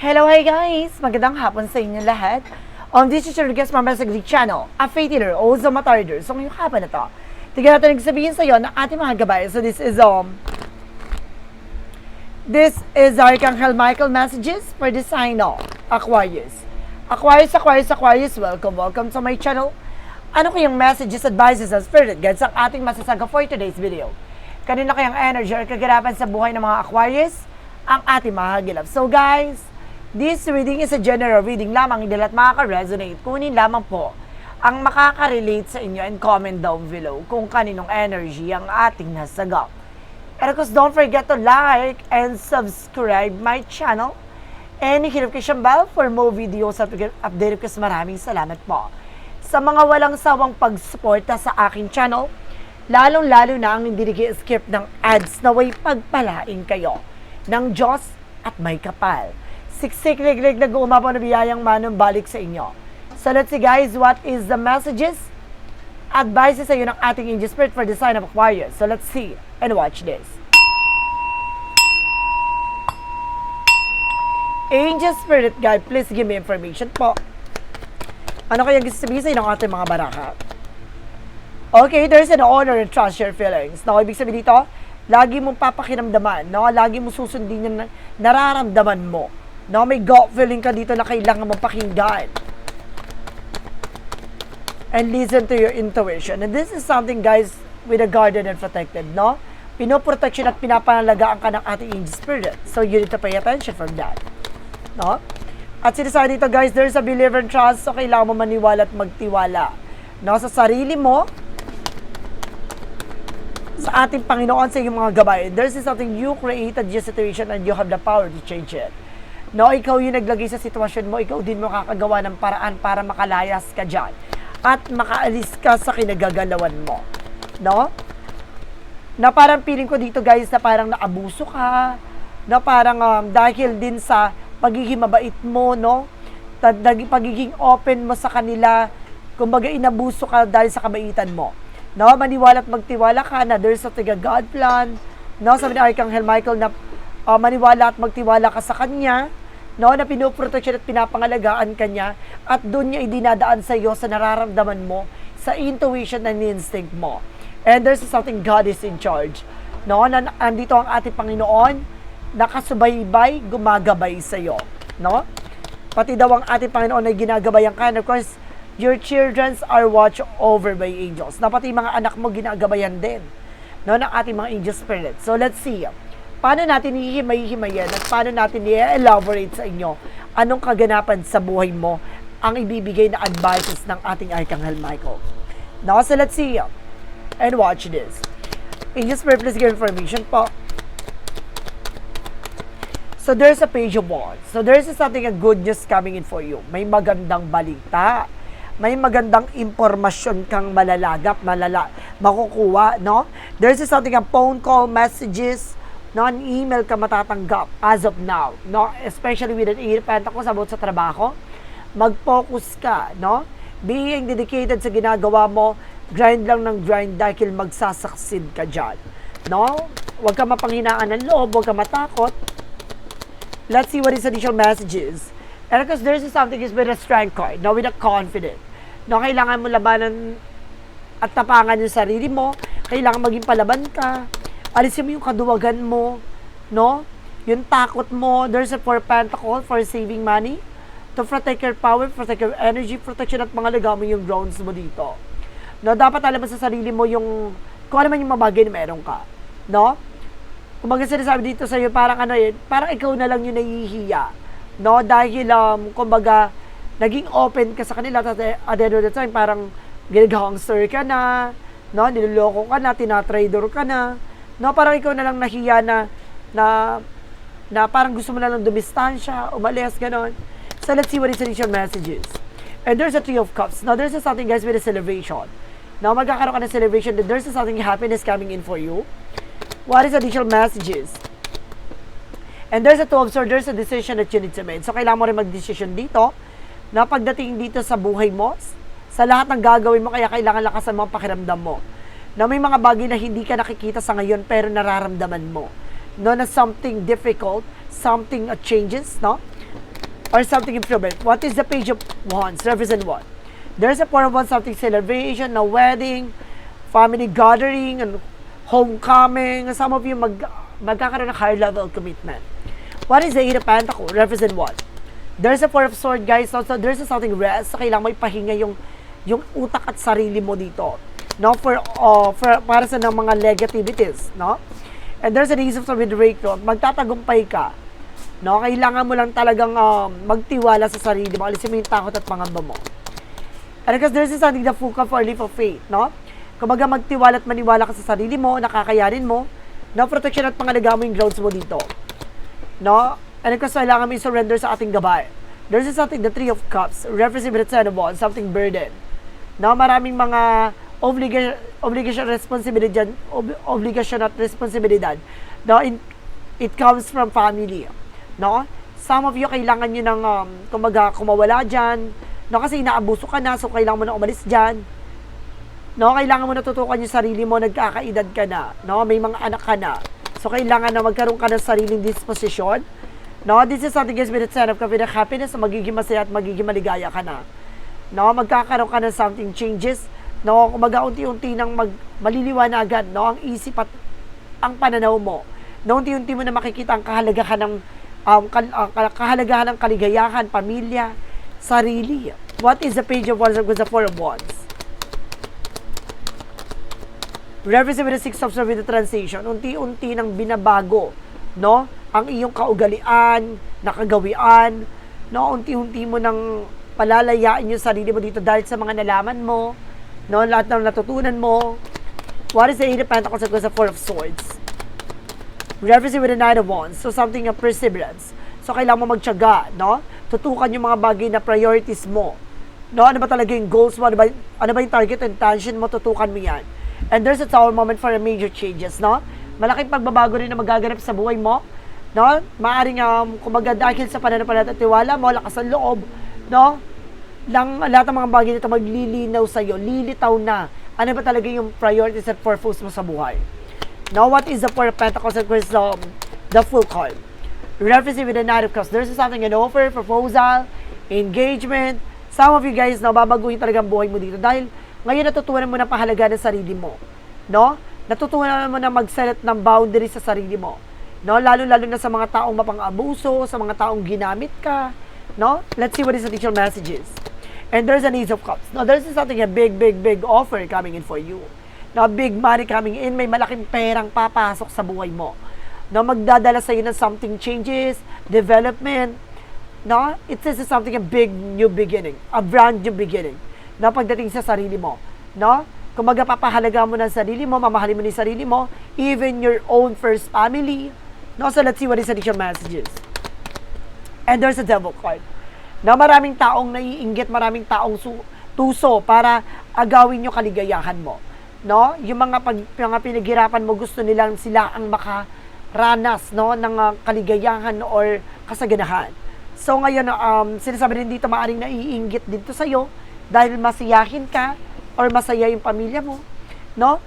Hello, hi guys! Magandang hapon sa inyo lahat. This is your guest member sa Greek channel, a faith healer, also matarder. So ngayong hapon na to, tignan natin nagsabihin sa iyo ng ating mga gabay. So this is Archangel Michael messages for the sign of Aquarius. Aquarius, welcome to my channel. Ano kayong messages, advices, and spirit guides ang ating masasaga for today's video? Kanina kayang energy or kaganapan sa buhay ng mga Aquarius ang ating mahagilap. So guys, this reading is a general reading lamang, hindi lahat makaka-resonate. Kunin lamang po ang makaka-relate sa inyo and comment down below kung kaninong energy ang ating nasagap. And of course, don't forget to like and subscribe my channel. And hit notification bell for more videos at update ko. Maraming salamat po sa mga walang sawang pagsuporta sa aking channel. Lalong-lalo na ang hindi nag-skip ng ads na way pagpalain kayo ng Diyos at may kapal. Siksik, lig, nag-uumapaw na biyayang manong balik sa inyo. So let's see guys, what is the messages, advices sa iyo ng ating angel spirit for the sign of Aquarius. So let's see and watch this. Angel spirit guide, please give me information po. Ano kayang sabihin sa iyo ng ating mga baraka? Okay, there's an honor and trust your feelings. No, ibig sabihin dito, lagi mong papakiramdaman, no? Lagi mo susundin yung nararamdaman mo. No, may gut feeling ka dito na kailangan mong pakinggan. And listen to your intuition. And this is something, guys, with a guardian and protected, no? Pinoprotection at pinapangalagaan ka ng ating angel spirit. So you need to pay attention from that. No? At sinasabi dito, guys, there's a believer and trust. So kailangan mo maniwala at magtiwala. No? Sa sarili mo, sa ating Panginoon, sa iyong mga gabay. There's something you created your situation and you have the power to change it. No, ikaw yung naglagay sa sitwasyon mo, ikaw din mo kakagawa ng paraan para makalayas ka dyan at makaalis ka sa kinagagalawan mo. No? Na parang feeling ko dito guys na parang naabuso ka, na parang dahil din sa pagiging mabait mo, no? Pagiging open mo sa kanila, kumbaga inabuso ka dahil sa kabaitan mo. No, maniwala at magtiwala ka na there's a God plan. No, sabi ni Archangel Michael na maniwala at magtiwala ka sa kanya, no, na pinoproteksyon at pinapangalagaan ka niya, at doon niya idinadaan sa iyo sa nararamdaman mo, sa intuition and instinct mo. And there's something God is in charge. No, na andito ang ating Panginoon, nakasubaybay, gumagabay sa iyo. No? Pati daw ang ating Panginoon ay ginagabayan ka. And of course, your children are watched over by angels. Na pati mga anak mo ginagabayan din, no, ng ating mga angel spirit. So let's see. Paano natin hihimay-himayan at paano natin i-elaborate sa inyo anong kaganapan sa buhay mo ang ibibigay na advices ng ating Archangel Michael. Now, so let's see and watch this. Angel Spirit, please give information po. So there's a page of wands. So there's something, a good news coming in for you. May magandang balita. May magandang impormasyon kang makukuha, no? There's something, a phone call, messages, no, an email ka matatanggap as of now, no? Especially with an Eight of Pentacles about sa trabaho, mag-focus ka, no? Being dedicated sa ginagawa mo, grind lang ng grind dahil magsasucceed ka dyan, no? Huwag ka mapanghinaan ng loob, huwag ka matakot. Let's see what is additional messages. And because there's something is with a strength card, no, with a confident. No, kailangan mo labanan at tapangan yung sarili mo, kailangan maging palaban ka. Alisin mo yung kaduwagan mo, no? Yung takot mo. There's a Four of Pentacles for saving money, to protect your power, protect your energy, protection at mga mo yung grounds mo dito. No, dapat alam mo sa sarili mo yung kung ano man yung mabagay na meron ka, no? Kumbaga sinasabi dito sa iyo parang parang ikaw na lang yung nahihiya, no? Dahil kumbaga naging open ka sa kanila at the end of the time parang ginagangster ka na, no? Niloloko ka na, tinatrader ka na. No, parang ikaw na lang nahiya na parang gusto mo na lang dumistansya, umalis, ganon. So, let's see what is additional messages. And there's a Three of Cups. Now, there's something, guys, with a celebration. Now, magkakaroon ka ng celebration, that there's something happiness coming in for you. What is additional messages? And there's a Two of Swords, there's a decision that you need to make. So, kailangan mo rin mag-decision dito, na pagdating dito sa buhay mo, sa lahat ng gagawin mo, kaya kailangan lakasan mo ang pakiramdam mo. Na may mga bagay na hindi ka nakikita sa ngayon pero nararamdaman mo. No, na something difficult, something changes, no? or something improvement. What is the Page of Wands? Represent what? There's a Four of Wands, something celebration, na wedding, family gathering, and homecoming. Some of you magkakaroon ng higher level commitment. What is the Eight of Pentacles? Represent what? There's a Four of Swords, guys. So there's a something rest. So kailangan may pahinga yung utak at sarili mo dito. No, for para sa ng mga negativities, no? And there's an Ace of Swords with breakthrough. Magtatagumpay ka. No, kailangan mo lang talagang magtiwala sa sarili mo. Alisin mo yung takot at pangamba mo. And because there's something the full for leap of faith, no? Kumbaga magtiwala at maniwala ka sa sarili mo, nakakayanin mo, no? Protection at pangalaga mo yung grounds mo dito. No? And because kailangan mo i-surrender sa ating gabay. There's something, the Three of Cups, representing the Ten of Wands, something burden. No? Maraming mga obligation at responsibilidad. No? It comes from family. No? Some of you, kailangan nyo ng, kumbaga, kumawala dyan. No? Kasi inaabuso ka na, so kailangan mo na umalis dyan. No? Kailangan mo natutukan yung sarili mo, nagkakaedad ka na. No? May mga anak ka na. So, kailangan na magkaroon ka ng sariling disposition. No? This is something, guys, with the Ten of Cups, with the happiness, magiging masaya at magiging maligaya ka na. No? Magkakaroon ka ng something changes. No, kumaga unti-unti nang maliliwanagan, no, ang isip at ang pananaw mo. No, unti-unti mo na makikita ang kahalagahan ng kaligayahan, pamilya, sarili. What is the Page of Wands with the Four of Wands? Represent with the Six of Swords with the transition. Unti-unti nang binabago, no, ang iyong kaugalian, nakagawian, no, unti-unti mo nang palalayain yung sarili mo dito dahil sa mga nalaman mo. No, lahat ng natutunan mo. What is the Eight of Pentacles that goes the Four of Swords? Represent with the Nine of Wands. So, something of perseverance. So, kailangan mo magtiyaga, no? Tutukan yung mga bagay na priorities mo. No, ano ba talaga yung goals mo? Ano ba yung target and intention mo? Tutukan mo yan. And there's a tower moment for a major changes, no? Malaking pagbabago rin na magaganap sa buhay mo. No? Maaring, kumaga dahil sa pananampalataya at tiwala mo, lakas ang loob, no? Lahat ng mga bagay nito maglilinaw sa'yo, lilitaw na ano ba talaga yung priorities at purpose mo sa buhay. Now, what is the Four of Pentacles and the Full card? Referencing with the Knight of Cups. There's something, an offer, proposal, engagement. Some of you guys, no, babaguhin talaga ang buhay mo dito dahil ngayon natutunan mo na pahalaga ng sarili mo. No? Natutunan mo na mag-set ng boundaries sa sarili mo. No? Lalo-lalo na sa mga taong mapang-abuso, sa mga taong ginamit ka. No? Let's see what is the additional messages. And there's an Ace of Cups. Now, there's something, a big offer coming in for you. Now, big money coming in. May malaking perang papasok sa buhay mo. Now, magdadala sa'yo ng something changes, development. No? It says something, a big new beginning. A brand new beginning. Na pagdating sa sarili mo. No? Kung magpapahalaga mo ng sarili mo, mamahalin mo ng sarili mo, even your own first family. No? So, let's see what is additional messages. And there's a Devil card. Na maraming taong naiinggit, maraming taong tuso para agawin yung kaligayahan mo. No? Yung mga pinaghirapan mo, gusto nilang sila ang makaranas, no, ng kaligayahan or kasaganahan. So ngayon, sinasabi rin dito, maaring naiinggit dito sa'yo dahil masiyahin ka or masaya yung pamilya mo. No?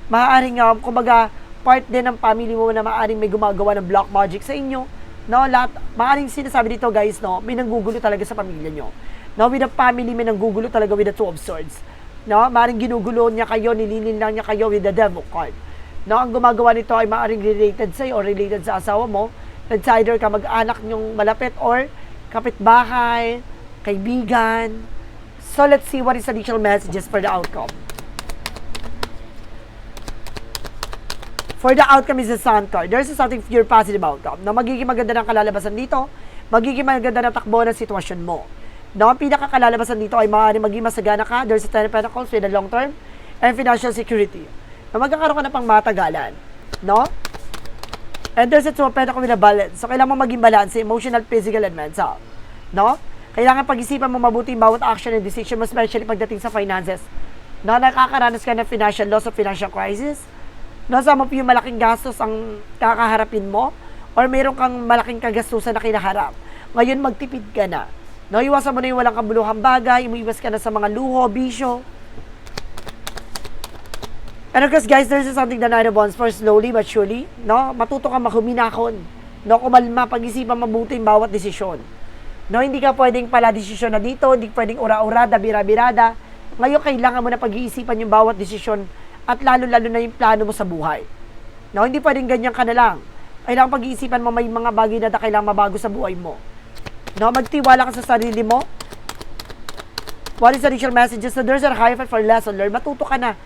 Maaring, kumbaga, part din ng family mo na maaring may gumagawa ng black magic sa inyo. No, lahat, maaaring sinasabi dito, guys, no, may nanggugulo talaga sa pamilya nyo. No, with the family, may nanggugulo talaga with the Two of Swords. No, maaaring ginugulo niya kayo, nililin lang niya kayo with the Devil card. No, ang gumagawa nito ay maaaring related sa'yo or related sa asawa mo. It's either ka mag-anak nyong malapit or kapitbahay, kaibigan. So, let's see what is additional messages for the outcome. For the outcome is the Sun card. There's something pure positive outcome. Na magiging maganda ng kalalabasan dito, magiging maganda ng takbo ng sitwasyon mo. No, ang pinakakalalabasan dito ay maaaring maging masagana ka. There's a Ten of Pentacles with the long term and financial security. Na magkakaroon ka na pang matagalan. No? And there's a Two of Pentacles with a balance. So, kailangan mo maging balance, emotional, physical, and mental. No? Kailangan pag-isipan mo mabuti yung bawat action and decision mo, especially pagdating sa finances. No, nakakaranas ka ng financial loss o financial crisis. No, some of you, malaking gastos ang kakaharapin mo or mayroon kang malaking kagastusan na kinaharap. Ngayon, magtipid ka na. No, iwasan mo na yung walang kabuluhang bagay, umiwas ka na sa mga luho, bisyo. And of course, guys, there's something the Nine of Wands for slowly but surely. No, matuto ka mahuminahon. No, kumalma, pag-isipan mabuti yung bawat desisyon. No, hindi ka pwedeng pala desisyon na dito, hindi pwedeng ura-urada, bira-birada. Ngayon, kailangan mo na pag-iisipan yung bawat desisyon at lalo-lalo na yung plano mo sa buhay. No, hindi pwedeng ganyan ka na lang. Kailangan pag-iisipan mo may mga bagay na kailangan mabago sa buhay mo. No, magtiwala ka sa sarili mo. What is the initial messages? So there's a high for lesson learned. Matuto ka na.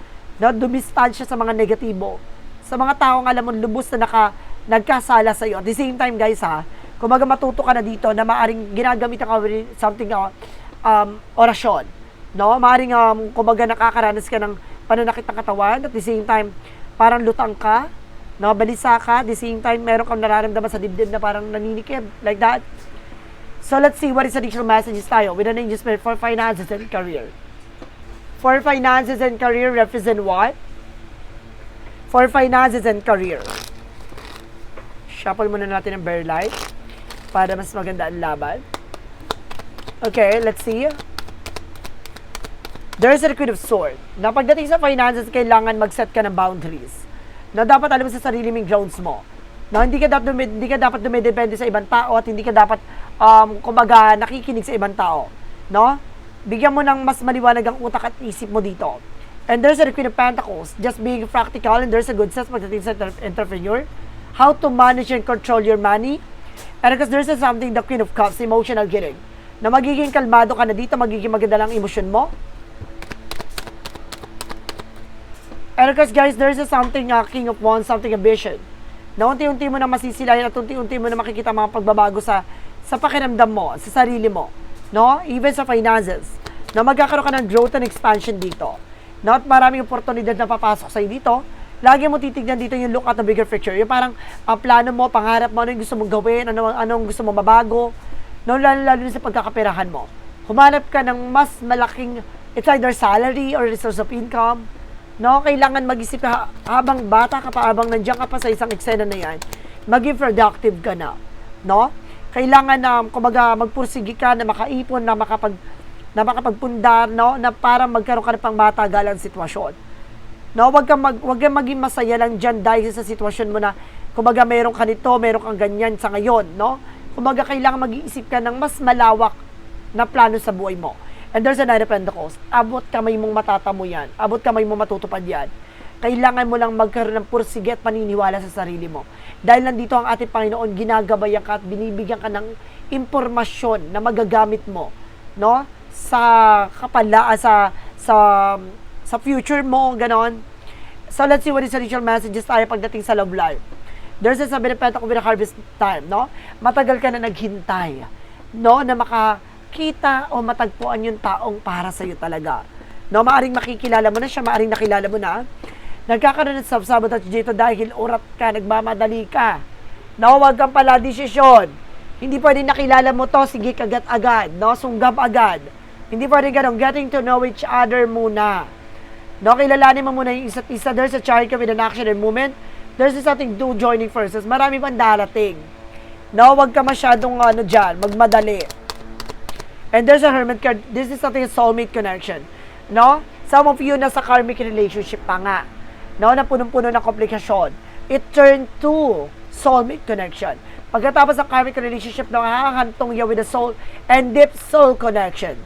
No, dumistansya sa mga negatibo. Sa mga taong alam mo lubos na nagkasala sa iyo. At the same time, guys, kumaga matuto ka na dito na maaring ginagamit ka something orasyon. No, maaring kumaga nakakaranas ka ng pananakit ng katawan. At the same time, parang lutang ka. No, balisa ka. At the same time, meron kang nararamdaman sa dibdib na parang naninikib. Like that. So let's see what is the additional messages tayo with an angel spirit for finances and career. For finances and career, represent what? For finances and career. Shuffle muna natin ang bear light para mas maganda ang laban. Okay, let's see. There's a Queen of Swords. Na pagdating sa finances, kailangan mag-set ka ng boundaries. Na dapat alam mo sa sarili mong grounds mo. Na hindi ka dapat dumidepende sa ibang tao at hindi ka dapat kumbaga nakikinig sa ibang tao. No? Bigyan mo ng mas maliwanag ang utak at isip mo dito. And there's a Queen of Pentacles, just being practical, and there's a good sense pagdating sa entrepreneur. How to manage and control your money. And because there's something, the Queen of Cups, emotional getting. Na magiging kalmado ka na dito, magiging maganda lang emosyon mo. And because guys, there's something, King of Wands, something a vision. Na unti-unti mo na masisilayan at unti-unti mo na makikita mga pagbabago sa pakiramdam mo, sa sarili mo. No? Even sa finances. Na magkakaroon ka ng growth and expansion dito. No? At maraming oportunidad na papasok sa'yo dito. Lagi mo titignan dito yung look at the bigger picture. Yung parang plano mo, pangarap mo, ano yung gusto mong gawin, anong gusto mong mabago. No? Lalo sa pagkakaperahan mo. Humanap ka ng mas malaking, it's either salary or resource of income. No? Kailangan mag-isip ka habang bata ka pa, habang nandiyan ka pa sa isang eksena na yan, maging productive ka na. No? Kailangan na kumbaga magpursigi ka na makaipon, na makapagpundar, no, na para magkaroon ka ng pangmatagalang sitwasyon. No, wag kang maging masaya lang diyan dahil sa sitwasyon mo na kumbaga meron ka nito, meron kang ganyan sa ngayon, no? Kumbaga kailangan mag-iisip ka ng mas malawak na plano sa buhay mo. And there's a Nine of Pentacles. Abot kamay mong matatamo yan. Abot kamay mong matutupad yan. Kailangan mo lang magkaroon ng pursige at paniniwala sa sarili mo. Dahil nandito ang ating Panginoon, ginagabayan ka at binibigyan ka ng impormasyon na magagamit mo, no? Sa future mo, ganon. So let's see what is the initial messages tayo pagdating sa love life. There's a sabi ng Pentacle with a harvest time, no? Matagal ka na naghintay, no? Na makakita o matagpuan yung taong para sa'yo talaga. No? Maaring makikilala mo na siya, maaring nakilala mo na. Nagkakaroon ng self-sabotage dito dahil urat ka, nagmamadali ka. No, wag kang pala desisyon. Hindi pwedeng nakilala mo to, sige kagat-agad, no? Sunggab agad. Hindi pwedeng ganun, getting to know each other muna. No, kilalanin mo muna yung isa't isa. There's a chart with an action and movement. There's something to joining forces. Marami pang darating. No, wag ka masyadong dyan, magmadali. And there's a Hermit card. This is something a soulmate connection. No? Some of you nasa karmic relationship pa nga. No, na punong-puno ng komplikasyon. It turned to soulmate connection. Pagkatapos ng karmic relationship, nakahantong you with the soul and deep soul connection.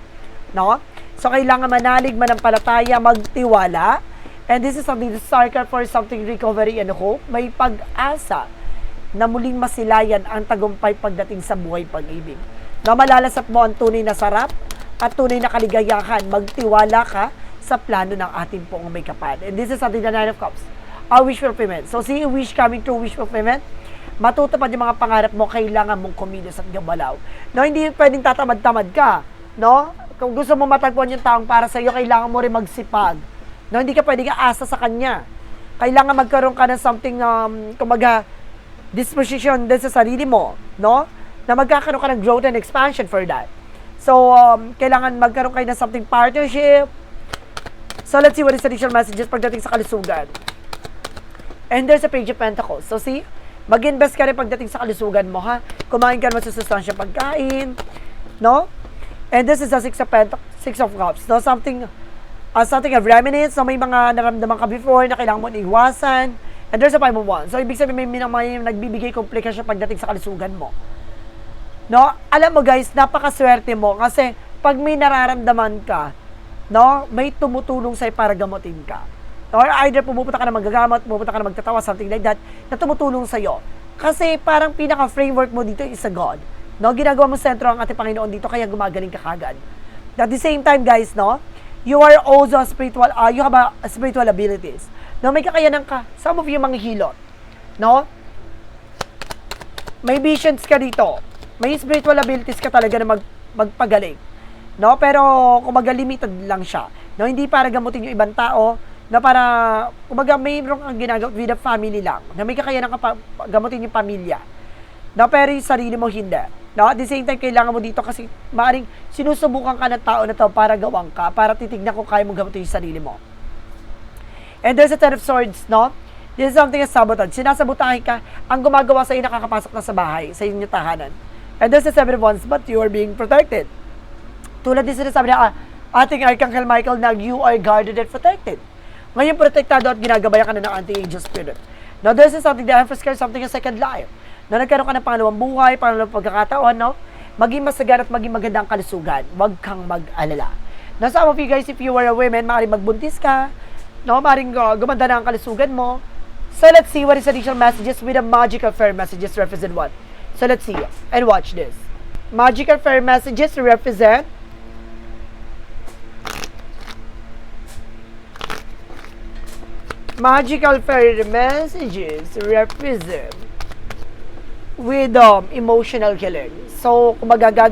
No? So, kailangan manalig, manampalataya, magtiwala. And this is something, the star card for something recovery and hope. May pag-asa na muling masilayan ang tagumpay pagdating sa buhay pag-ibig. Na malalasap mo ang tunay na sarap at tunay na kaligayahan. Magtiwala ka sa plano ng ating pong may kapal. And this is something, the Nine of Cups. A wish fulfillment. So, see, wish coming true, wish fulfillment. Matutupad yung mga pangarap mo, kailangan mong kumilos at gabalaw. No, hindi pwedeng tatamad-tamad ka. No? Kung gusto mo matagpuan yung taong para sa iyo, kailangan mo rin magsipag. No, hindi ka pwedeng aasa sa kanya. Kailangan magkaroon ka ng something, kumbaga, disposition din sa sarili mo. No? Na magkakaroon ka ng growth and expansion for that. So, kailangan magkaroon kayo ng something partnership. So, let's see what is the additional messages pagdating sa kalusugan. And there's a Page of Pentacles. So, see, mag-invest ka rin pagdating sa kalusugan mo, ha? Kumain ka naman sa sustansyang pagkain, no? And this is the Six of Cups. So, something of remnants. So, may mga naramdaman ka before na kailangan mo iwasan. And there's a Five of Wands. So, ibig sabihin may nagbibigay komplikasyon pagdating sa kalusugan mo. No? Alam mo guys, napakaswerte mo kasi pag may nararamdaman ka, no, may tumutulong sa'yo para gamutin ka. Or either pumupunta ka na magagamot, pumupunta ka na magtatawa, something like that, na tumutulong sa'yo. Kasi parang pinaka-framework mo dito is a God. No? Ginagawa mo sentro ang ating Panginoon dito, kaya gumagaling ka kagad. At the same time, guys, no, you are also a spiritual, you have a spiritual abilities. No, may kakayanan ka. Some of you mga hilot. No? May visions ka dito. May spiritual abilities ka talaga na magpagaling. No? Pero kumbaga limited lang siya. No? Hindi para gamutin yung ibang tao, na para kumbaga mayroon kang ginagawa with the family lang. Na may kakayanan ka gamutin yung pamilya. No? Pero yung sarili mo hindi. No? At the same time, kailangan mo dito kasi maaaring sinusubukan ka ng tao na to para gawang ka, para titignan kung kaya mong gamutin yung sarili mo. And there's a Ten of Swords, no? This is something as sabotage. Sinasabotahin ka, ang gumagawa sa iyo nakakapasok na sa bahay, sa inyong tahanan. And there's a Seven of Wands, but you are being protected. Tulad din sinasabi na ating Archangel Michael na you are guarded and protected. Ngayon, protektado at ginagabayan ka na ng anti-angel spirit. Now, there's something, the Empress card, something a second life. Na nagkaroon ka ng pangalawang buhay, pangalawang pagkakataon, no? Maging masagan at maging magandang kalusugan. Huwag kang mag-alala. Now, some of you guys, if you were a woman, maaaring magbuntis ka, no? Maaaring gumanda na ang kalusugan mo. So, let's see what is additional messages with the magical fairy messages represent what? So, let's see and watch this. Magical fairy messages represent wisdom, emotional healing. So, kung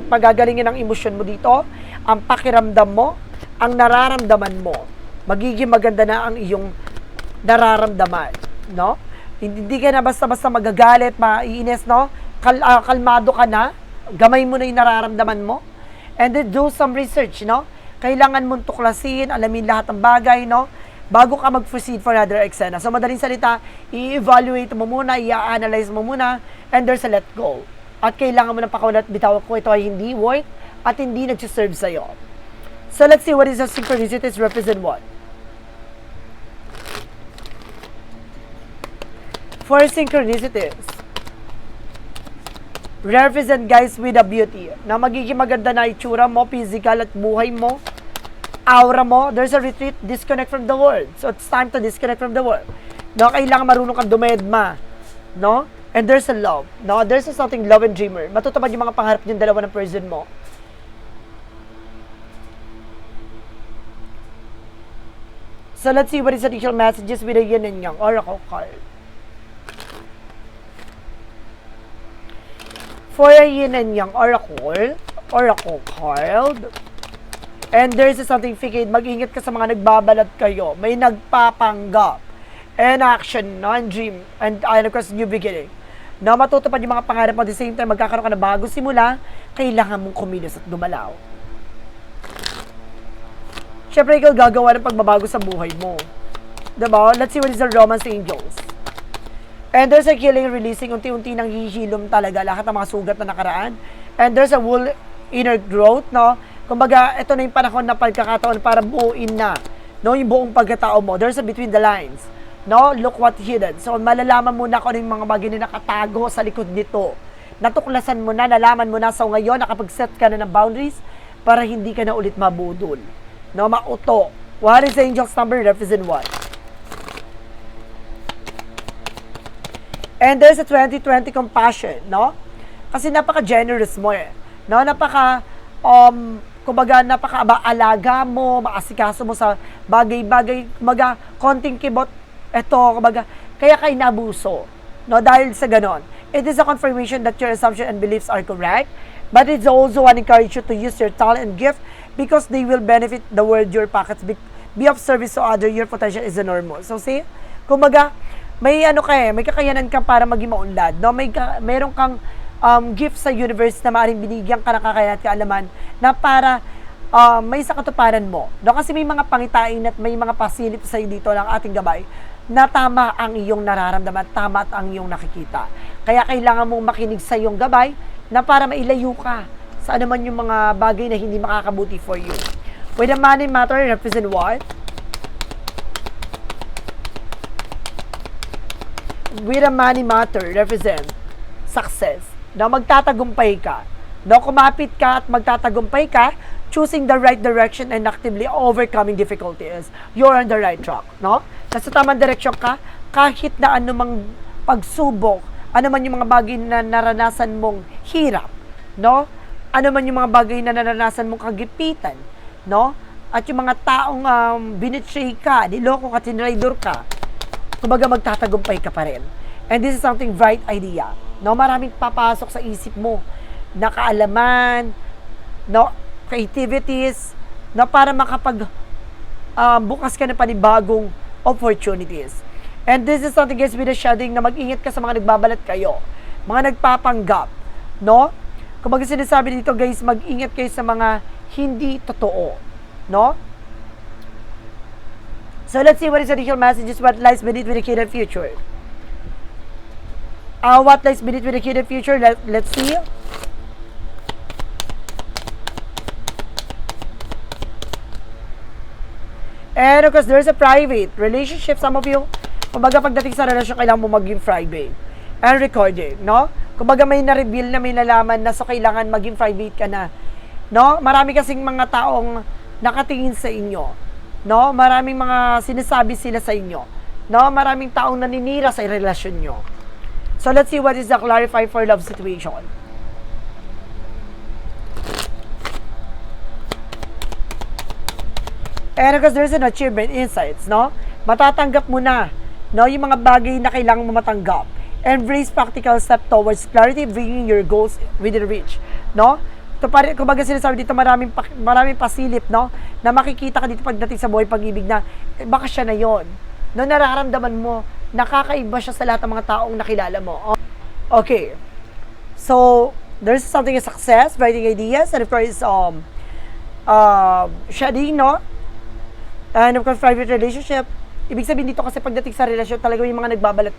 pagagalingin ang emosyon mo dito, ang pakiramdam mo, ang nararamdaman mo, magiging maganda na ang iyong nararamdaman, no? Hindi ka na basta-basta magagalit, maiinis, no? Kalmado ka na, gamay mo na yung nararamdaman mo, and then do some research, no? Kailangan mong tuklasin, alamin lahat ng bagay, no? Bago ka mag-proceed for another eksena. So, madaling salita, i-evaluate mo muna, i-analyze mo muna, and there's a let go. At kailangan mo ng pakawalan at bitaw kung ito ay hindi worth at hindi nag-serve sa'yo. So, let's see what is the synchronicities represent what? For synchronicities, represent guys with a beauty. Na magiging maganda na itsura mo, physical at buhay mo, aura mo, there's a retreat, disconnect from the world. So, it's time to disconnect from the world. No, kailangan marunong kang dumedma. No? And there's a love. No? There's a something love and dreamer. Matutupad yung mga pangarap yung dalawa ng person mo. So, let's see what is additional messages with the yin and yang oracle card. For a yin and yang oracle card, and there is something fikid, mag-ingat ka sa mga nagbabalat kayo. May nagpapanggap. And action, no? And dream. And of course, new beginning. Na matutupad yung mga pangarap mo. At the same time, magkakaroon ka na bago simula, kailangan mong kumilos at dumalaw. Siyempre, ikaw gagawa ng pagbabago sa buhay mo. Diba? Let's see what is the Romance Angels. And there's a healing, releasing, unti-unti nang hihilom talaga lahat ng mga sugat na nakaraan. And there's a whole inner growth, no? Kumbaga, ito na yung panahon na pagkakataon para buuin na, no, yung buong pagkatao mo. There's a between the lines. No? Look what hidden. So, malalaman mo na kung ano yung mga bagay na nakatago sa likod nito. Natuklasan mo na, nalaman mo na. So, ngayon, nakapag-set ka na ng boundaries para hindi ka na ulit mabudol. No? Mauto. What is Angel's number? Represent what? And there's a 2020 compassion, no? Kasi napaka-generous mo eh. No? Kumbaga, napaka-alaga mo, maasikaso mo sa bagay-bagay, kumbaga, konting kibot, kumbaga, kaya ka inabuso, no, dahil sa ganon. It is a confirmation that your assumption and beliefs are correct, but it's also an encourage you to use your talent and gift because they will benefit the world, your pockets, be of service to other, your potential is enormous. So, see, kumbaga, may may kakayanan ka para maging maunlad, no, mayroon kang gift sa universe na maaaring binigyan ka ng kakayanan at kaalaman na para may sa katuparan mo. No? Kasi may mga pangitain at may mga pasilip sa dito ng ating gabay na tama ang iyong nararamdaman, tama at ang iyong nakikita. Kaya kailangan mong makinig sa iyong gabay na para mailayo ka sa anuman yung mga bagay na hindi makakabuti for you. With the money matter, represent what? With the money matter, represent success. Na magtatagumpay ka. No, kumapit ka at magtatagumpay ka, choosing the right direction and actively overcoming difficulties. You're on the right track, no? Nasa tamang direksyon ka, kahit na anumang pagsubok, ano man yung mga bagay na naranasan mong hirap, no? Ano man yung mga bagay na naranasan mong kagipitan, no? At yung mga taong binitray ka, niloko ka, tinraidor ka, kumbaga magtatagumpay ka pa rin. And this is something bright idea, no? Maraming papasok sa isip mo na kaalaman, no? Creativities, na para makapag bukas ka ng panibagong opportunities. And this is something, guys, with the shedding, na mag-ingat ka sa mga nagbabalat kayo, mga nagpapanggap, no? Kung sinasabi dito, guys, mag-ingat kayo sa mga hindi totoo, no? So let's see what is the real messages, what lies beneath with the hidden future. What lies beneath with the hidden future? Let's see. And of course, there's a private relationship. Some of you, kumbaga pagdating sa relasyon, kailangan mo maging private and recording, no? Kumbaga may na-reveal na, may nalaman na, so kailangan maging private ka na, no? Marami kasing mga taong nakatingin sa inyo, no? Maraming mga sinasabi sila sa inyo, no? Maraming taong naninira sa relasyon nyo. So let's see what is the clarify for love situation. And because there's an achievement insights, no? Matatanggap mo na, no, yung mga bagay na kailangan mo matanggap. Embrace practical step towards clarity, bringing your goals within reach, no? Ito pa rin, kumbaga sinasabi dito, maraming pasilip, no? Na makikita ka dito pagdating sa buhay pag-ibig na, baka siya na yon, no? Nararamdaman mo, nakakaiba siya sa lahat ng mga taong nakilala mo. Okay. So, there's something in success, writing ideas, and of course, shedding, no? And of course, private relationship. Ibig sabihin dito kasi pagdating sa relasyon, talaga yung mga nagbabalat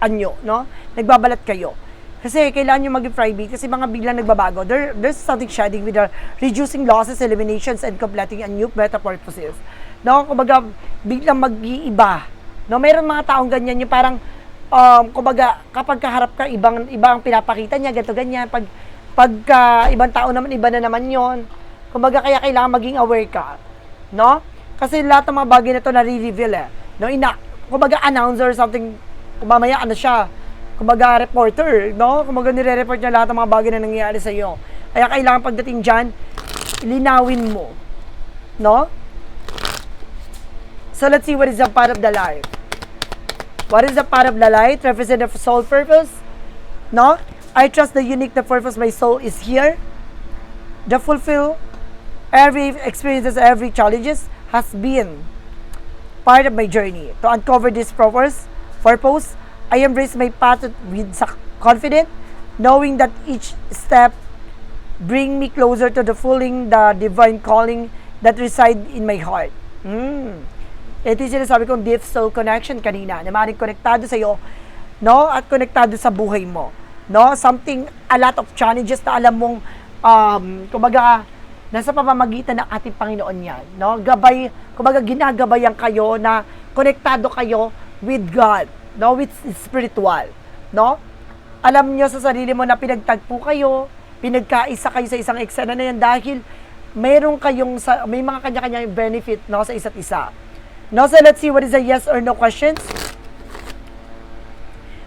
anyo, no? Nagbabalat kayo. Kasi kailangan nyo maging private kasi mga biglang nagbabago. There's something shedding with the reducing losses, eliminations, and completing a new metamorphosis. No? Kumbaga, biglang mag-iiba. No? Mayroon mga taong ganyan yung parang, kumbaga, kapag kaharap ka, ibang pinapakita niya, ganito, ganyan. Pagka ibang tao naman, iba na naman yon. Kumbaga, kaya kailangan maging aware ka. No? Kasi lahat ng mga bagay na ito nare-reveal eh. No, kumbaga announcer something, kumamaya ano siya, kumbaga reporter, no? Kumbaga nire-report niya lahat ng mga bagay na nangyayari sa iyo. Kaya kailangan pagdating dyan, linawin mo. No? So let's see what is the path of the life. What is the path of the light? Represent the soul purpose. No? I trust the unique the purpose my soul is here. The fulfill every experiences, every challenges has been part of my journey. To uncover this purpose, I embrace my path with confidence, knowing that each step bring me closer to the fulfilling the divine calling that reside in my heart. Ito yung sinasabi kong deep soul connection kanina, na maaaring konektado sa iyo, no? At konektado sa buhay mo, no? Something, a lot of challenges na alam mong, kumbaga, nasa pamamagitan ng ating Panginoon yan, no? Gabay, kumbaga ginagabayan kayo na konektado kayo with God, no? With spiritual, no? Alam nyo sa sarili mo na pinagtagpo kayo, pinagkaisa kayo sa isang eksena na yan dahil may mga kanya-kanya benefit, no? Sa isa't isa. No? So let's see what is the yes or no questions.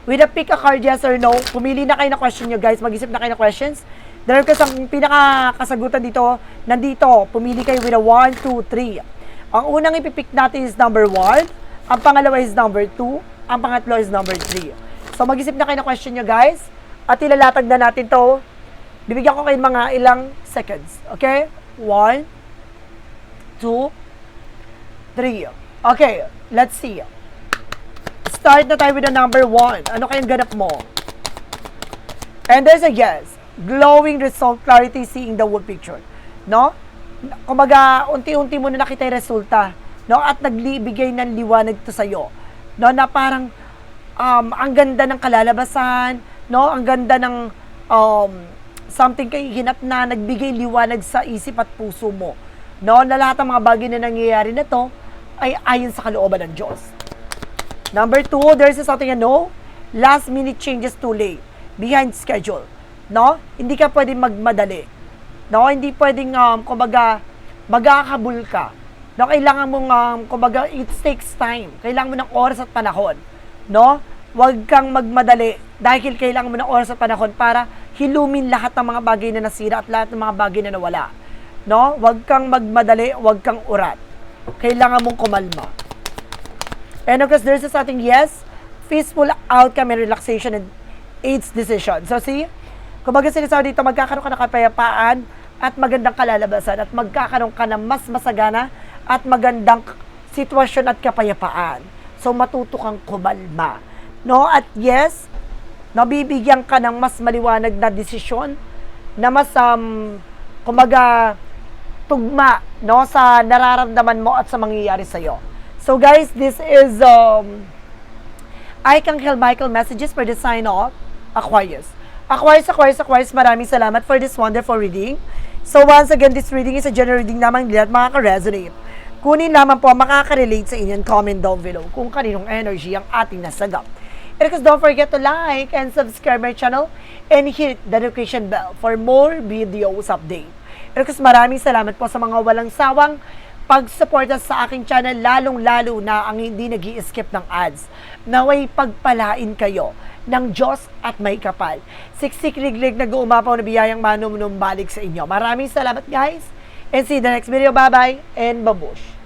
With a pick a card, yes or no, pumili na kayo na question nyo, guys. Mag-isip na kayo na questions. Dahil kasi ang pinaka-kasagutan dito, nandito, pumili kayo with a 1, 2, 3. Ang unang ipipick natin is number 1, ang pangalawa is number 2, ang pangatlo is number 3. So mag-isip na kayo na question nyo, guys, at ilalatag na natin to. Bibigyan ko kayo mga ilang seconds. Okay? 1, 2, 3. Okay, let's see. Start na tayo with the number 1. Ano kayang ganap mo? And there's a yes. Glowing result, clarity, seeing the whole picture. No? Kumbaga, unti-unti mo na nakita yung resulta. No? At nagbigay ng liwanag to sa'yo. No? Na parang, ang ganda ng kalalabasan, no? Ang ganda ng something kay hinap na nagbigay liwanag sa isip at puso mo. No? Na lahat ng mga bagay na nangyayari na to ay ayon sa kalooban ng Diyos. Number 2, there's something last minute changes too late, behind schedule. no? Hindi ka pwedeng magmadali. No, hindi pwedeng kumbaga magkakabul ka. No, kailangan mong kumbaga it takes time. Kailangan mo ng oras at panahon, no? Huwag kang magmadali dahil kailangan mo ng oras at panahon para hilumin lahat ng mga bagay na nasira at lahat ng mga bagay na nawala. No? Huwag kang magmadali, huwag kang urat. Kailangan mong kumalma. And of course, there's sa ating yes, peaceful outcome and relaxation and aids decision. So see, kumbaga sinasabi dito, magkakaroon ka ng kapayapaan at magandang kalalabasan at magkakaroon ka ng mas masagana at magandang sitwasyon at kapayapaan. So matuto kang kumalma. No? At yes, nabibigyan ka ng mas maliwanag na desisyon na mas kumbaga tugma, no, sa nararamdaman mo at sa mangyayari sa iyo. So guys, this is Archangel Michael messages for the sign of Aquarius. Aquarius, maraming salamat for this wonderful reading. So once again, this reading is a general reading lamang, hindi lahat makaka-resonate. Kunin lamang po ang makaka-relate sa inyo and comment down below kung kaninong energy ang ating nasagap. And of course, don't forget to like and subscribe my channel and hit the notification bell for more videos update. And of course, maraming salamat po sa mga walang sawang pagsuporta sa aking channel, lalong-lalo na ang hindi nag-i-skip ng ads. Naway pagpalain kayo ng Diyos at may kapal. Siksik-liglig nag-uumapaw na biyayang manum-num balik sa inyo. Maraming salamat guys, and see you the next video. Bye-bye and babush!